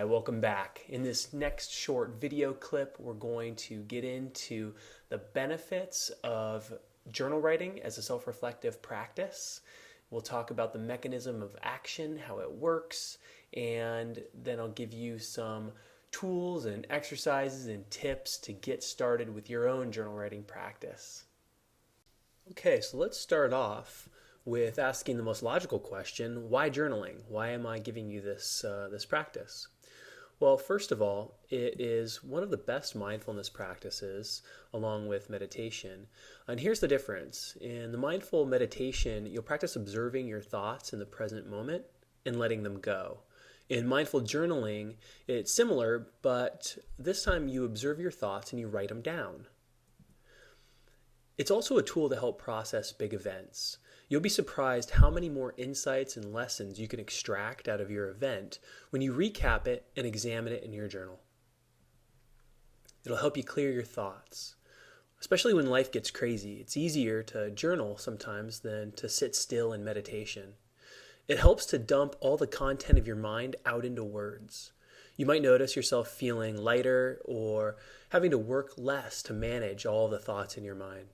welcome back. In this next short video clip, we're going to get into the benefits of journal writing as a self-reflective practice. We'll talk about the mechanism of action, how it works, and then I'll give you some tools and exercises and tips to get started with your own journal writing practice. Okay, so let's start off with asking the most logical question: why journaling? Why am I giving you this practice? Well, first of all, it is one of the best mindfulness practices along with meditation. And here's the difference. In the mindful meditation, you'll practice observing your thoughts in the present moment and letting them go. In mindful journaling, it's similar, but this time you observe your thoughts and you write them down. It's also a tool to help process big events. You'll be surprised how many more insights and lessons you can extract out of your event when you recap it and examine it in your journal. It'll help you clear your thoughts. Especially when life gets crazy, it's easier to journal sometimes than to sit still in meditation. It helps to dump all the content of your mind out into words. You might notice yourself feeling lighter or having to work less to manage all the thoughts in your mind.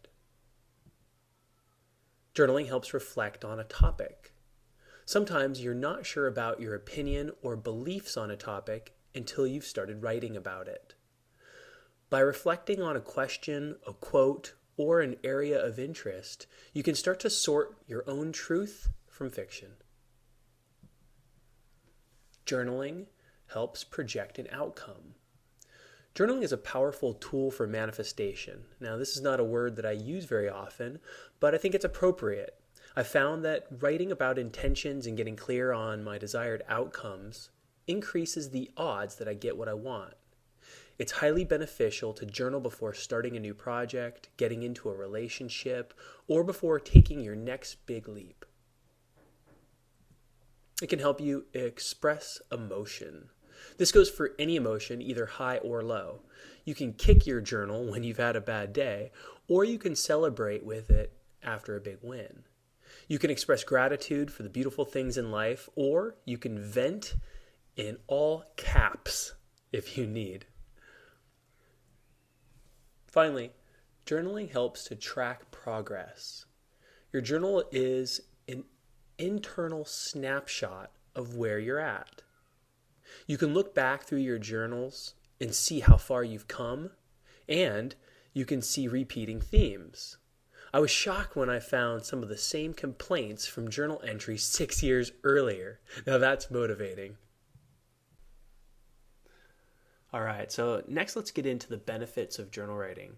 Journaling helps reflect on a topic. Sometimes you're not sure about your opinion or beliefs on a topic until you've started writing about it. By reflecting on a question, a quote, or an area of interest, you can start to sort your own truth from fiction. Journaling helps project an outcome. Journaling is a powerful tool for manifestation. Now, this is not a word that I use very often, but I think it's appropriate. I found that writing about intentions and getting clear on my desired outcomes increases the odds that I get what I want. It's highly beneficial to journal before starting a new project, getting into a relationship, or before taking your next big leap. It can help you express emotion. This goes for any emotion, either high or low. You can kick your journal when you've had a bad day, or you can celebrate with it after a big win. You can express gratitude for the beautiful things in life, or you can vent in all caps if you need. Finally, journaling helps to track progress. Your journal is an internal snapshot of where you're at. You can look back through your journals and see how far you've come, and you can see repeating themes. I was shocked when I found some of the same complaints from journal entries 6 years earlier. Now that's motivating. All right, so next let's get into the benefits of journal writing.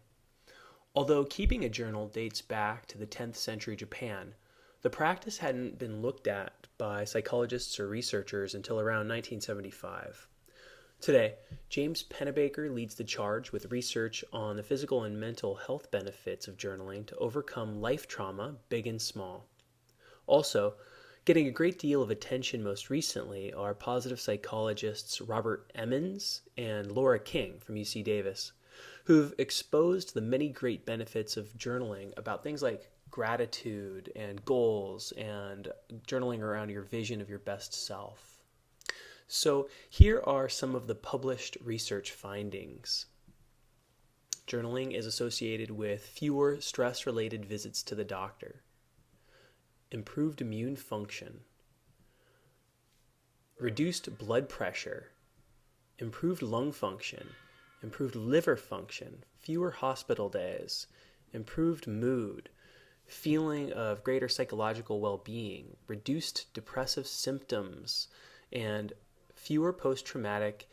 Although keeping a journal dates back to the 10th century Japan, the practice hadn't been looked at by psychologists or researchers until around 1975. Today, James Pennebaker leads the charge with research on the physical and mental health benefits of journaling to overcome life trauma, big and small. Also, getting a great deal of attention most recently are positive psychologists Robert Emmons and Laura King from UC Davis, who've exposed the many great benefits of journaling about things like gratitude and goals and journaling around your vision of your best self. So here are some of the published research findings. Journaling is associated with fewer stress-related visits to the doctor, improved immune function, reduced blood pressure, improved lung function, improved liver function, fewer hospital days, improved mood, feeling of greater psychological well-being, reduced depressive symptoms, and fewer post-traumatic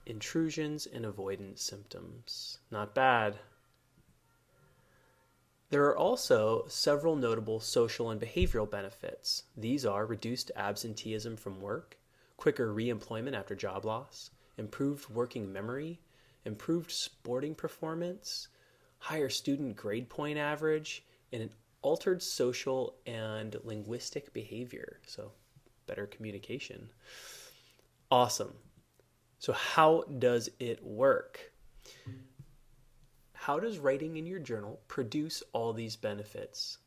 intrusions and avoidance symptoms. Not bad. There are also several notable social and behavioral benefits. These are reduced absenteeism from work, quicker re-employment after job loss, improved working memory, improved sporting performance, higher student grade point average, and an altered social and linguistic behavior, so better communication. Awesome. So how does it work? How does writing in your journal produce all these benefits?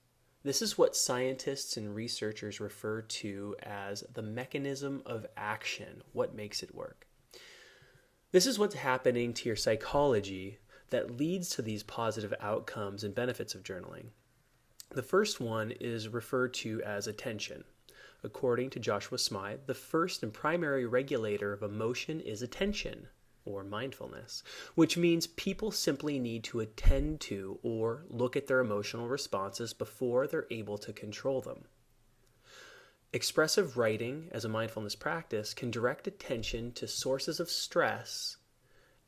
This is what scientists and researchers refer to as the mechanism of action, what makes it work. This is what's happening to your psychology that leads to these positive outcomes and benefits of journaling. The first one is referred to as attention. According to Joshua Smythe, the first and primary regulator of emotion is attention, or mindfulness, which means people simply need to attend to or look at their emotional responses before they're able to control them. Expressive writing as a mindfulness practice can direct attention to sources of stress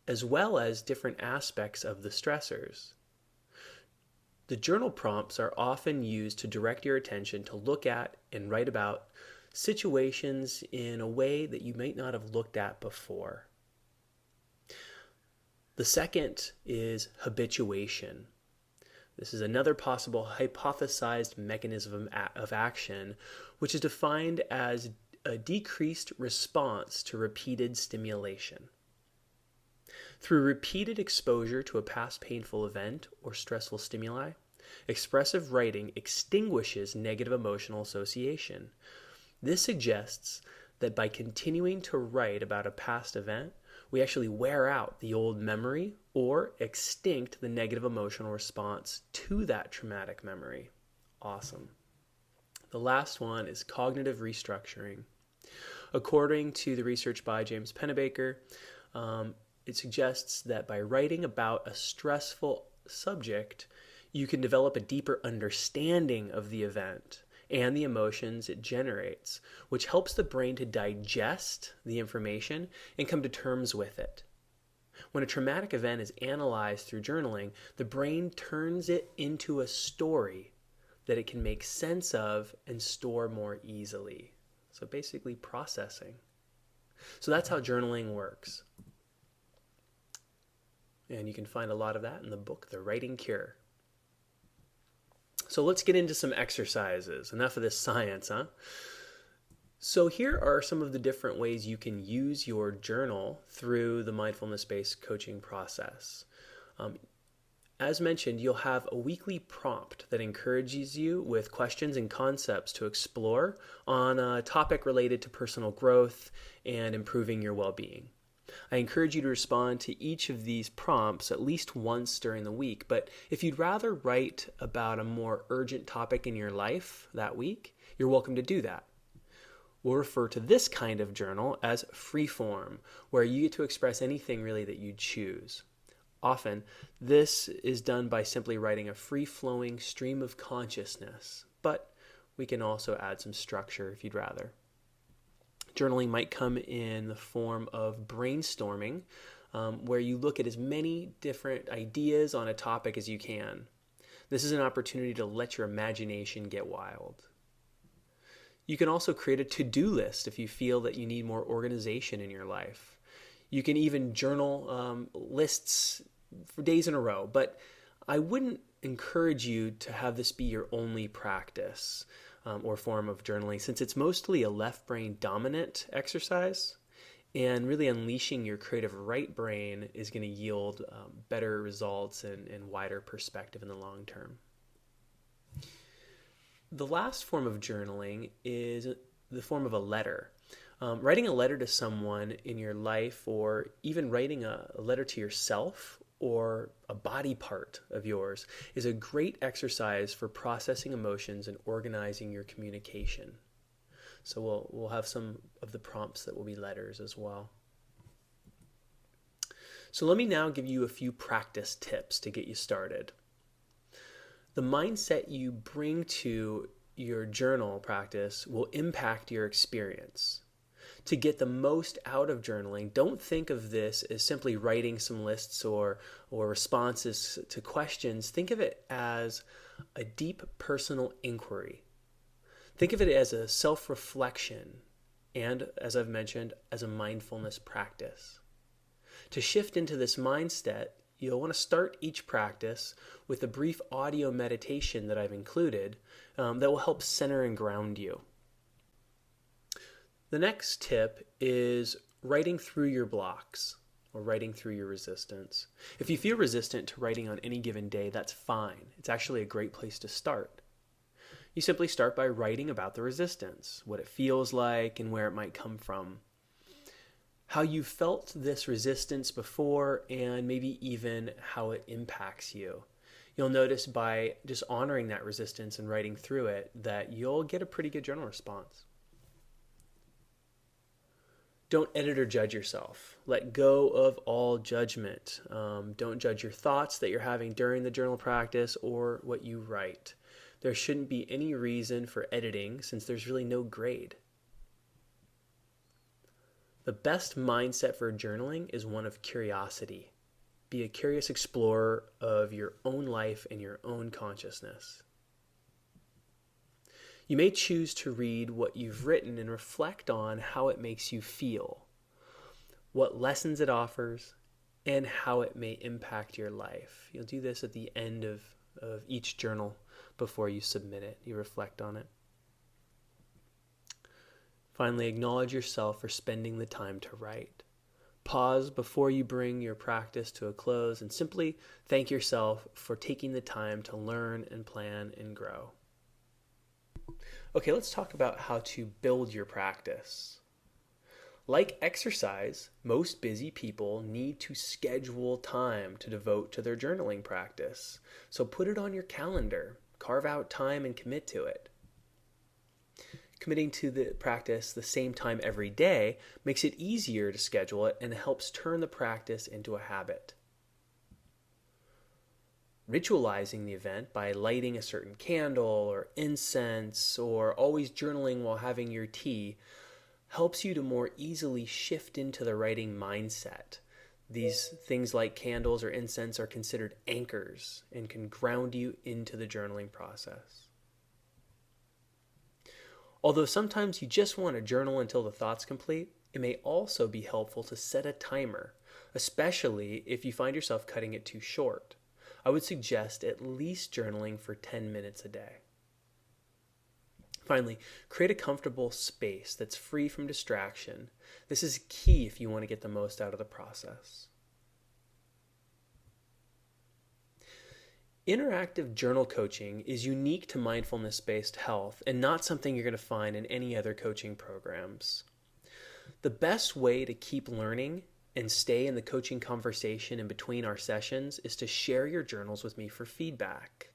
as well as different aspects of the stressors. The journal prompts are often used to direct your attention to look at and write about situations in a way that you might not have looked at before. The second is habituation. This is another possible hypothesized mechanism of action, which is defined as a decreased response to repeated stimulation. Through repeated exposure to a past painful event or stressful stimuli, expressive writing extinguishes negative emotional association. This suggests that by continuing to write about a past event, we actually wear out the old memory or extinct the negative emotional response to that traumatic memory. Awesome. The last one is cognitive restructuring. According to the research by James Pennebaker, it suggests that by writing about a stressful subject, you can develop a deeper understanding of the event and the emotions it generates, which helps the brain to digest the information and come to terms with it. When a traumatic event is analyzed through journaling, the brain turns it into a story that it can make sense of and store more easily. So basically processing. So that's how journaling works. And you can find a lot of that in the book, The Writing Cure. So let's get into some exercises. Enough of this science, huh? So here are some of the different ways you can use your journal through the mindfulness-based coaching process. As mentioned, you'll have a weekly prompt that encourages you with questions and concepts to explore on a topic related to personal growth and improving your well-being. I encourage you to respond to each of these prompts at least once during the week, but if you'd rather write about a more urgent topic in your life that week, you're welcome to do that. We'll refer to this kind of journal as freeform, where you get to express anything really that you choose. Often, this is done by simply writing a free-flowing stream of consciousness, but we can also add some structure if you'd rather. Journaling might come in the form of brainstorming, where you look at as many different ideas on a topic as you can. This is an opportunity to let your imagination get wild. You can also create a to-do list if you feel that you need more organization in your life. You can even journal lists for days in a row, but I wouldn't encourage you to have this be your only practice or form of journaling, since it's mostly a left brain dominant exercise, and really unleashing your creative right brain is going to yield better results and wider perspective in the long term. The last form of journaling is the form of a letter. Writing a letter to someone in your life, or even writing a letter to yourself or a body part of yours, is a great exercise for processing emotions and organizing your communication. So we'll have some of the prompts that will be letters as well. So let me now give you a few practice tips to get you started. The mindset you bring to your journal practice will impact your experience. To get the most out of journaling, don't think of this as simply writing some lists or responses to questions. Think of it as a deep personal inquiry. Think of it as a self-reflection and, as I've mentioned, as a mindfulness practice. To shift into this mindset, you'll want to start each practice with a brief audio meditation that I've included that will help center and ground you. The next tip is writing through your blocks or writing through your resistance. If you feel resistant to writing on any given day, that's fine. It's actually a great place to start. You simply start by writing about the resistance, what it feels like and where it might come from. how you felt this resistance before, and maybe even how it impacts you. You'll notice by just honoring that resistance and writing through it that you'll get a pretty good journal response. Don't edit or judge yourself. Let go of all judgment. Don't judge your thoughts that you're having during the journal practice or what you write. There shouldn't be any reason for editing since there's really no grade. The best mindset for journaling is one of curiosity. Be a curious explorer of your own life and your own consciousness. You may choose to read what you've written and reflect on how it makes you feel, what lessons it offers, and how it may impact your life. You'll do this at the end of each journal before you submit it. You reflect on it. Finally, acknowledge yourself for spending the time to write. Pause before you bring your practice to a close and simply thank yourself for taking the time to learn and plan and grow. Okay, let's talk about how to build your practice. Like exercise, most busy people need to schedule time to devote to their journaling practice. So put it on your calendar, carve out time and commit to it. Committing to the practice the same time every day makes it easier to schedule it and helps turn the practice into a habit. Ritualizing the event by lighting a certain candle or incense or always journaling while having your tea helps you to more easily shift into the writing mindset. These things like candles or incense are considered anchors and can ground you into the journaling process. Although sometimes you just want to journal until the thought's complete, it may also be helpful to set a timer, especially if you find yourself cutting it too short. I would suggest at least journaling for 10 minutes a day. Finally, create a comfortable space that's free from distraction. This is key if you want to get the most out of the process. Interactive journal coaching is unique to mindfulness-based health and not something you're going to find in any other coaching programs. The best way to keep learning and stay in the coaching conversation in between our sessions is to share your journals with me for feedback.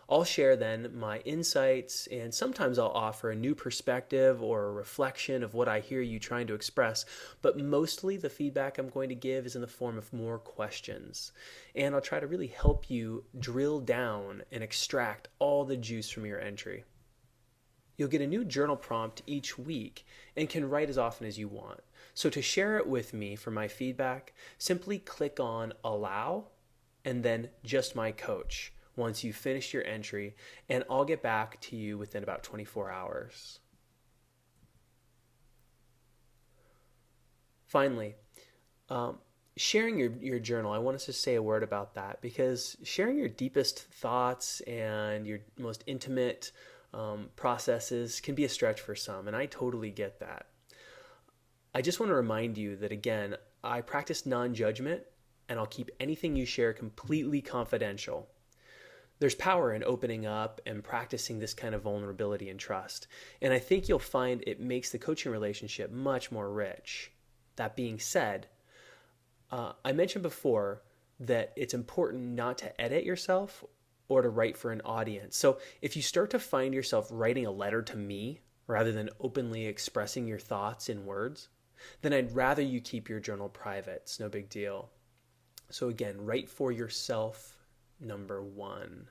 I'll share then my insights, and sometimes I'll offer a new perspective or a reflection of what I hear you trying to express, but mostly the feedback I'm going to give is in the form of more questions, and I'll try to really help you drill down and extract all the juice from your entry. You'll get a new journal prompt each week and can write as often as you want. So to share it with me for my feedback, simply click on Allow and then Just My Coach once you've finished your entry, and I'll get back to you within about 24 hours. Finally, sharing your journal, I want us to say a word about that, because sharing your deepest thoughts and your most intimate processes can be a stretch for some, and I totally get that. I just want to remind you that, again, I practice non-judgment, and I'll keep anything you share completely confidential. There's power in opening up and practicing this kind of vulnerability and trust, and I think you'll find it makes the coaching relationship much more rich. That being said, I mentioned before that it's important not to edit yourself or to write for an audience. So if you start to find yourself writing a letter to me rather than openly expressing your thoughts in words, then I'd rather you keep your journal private. It's no big deal. So again, write for yourself, number one.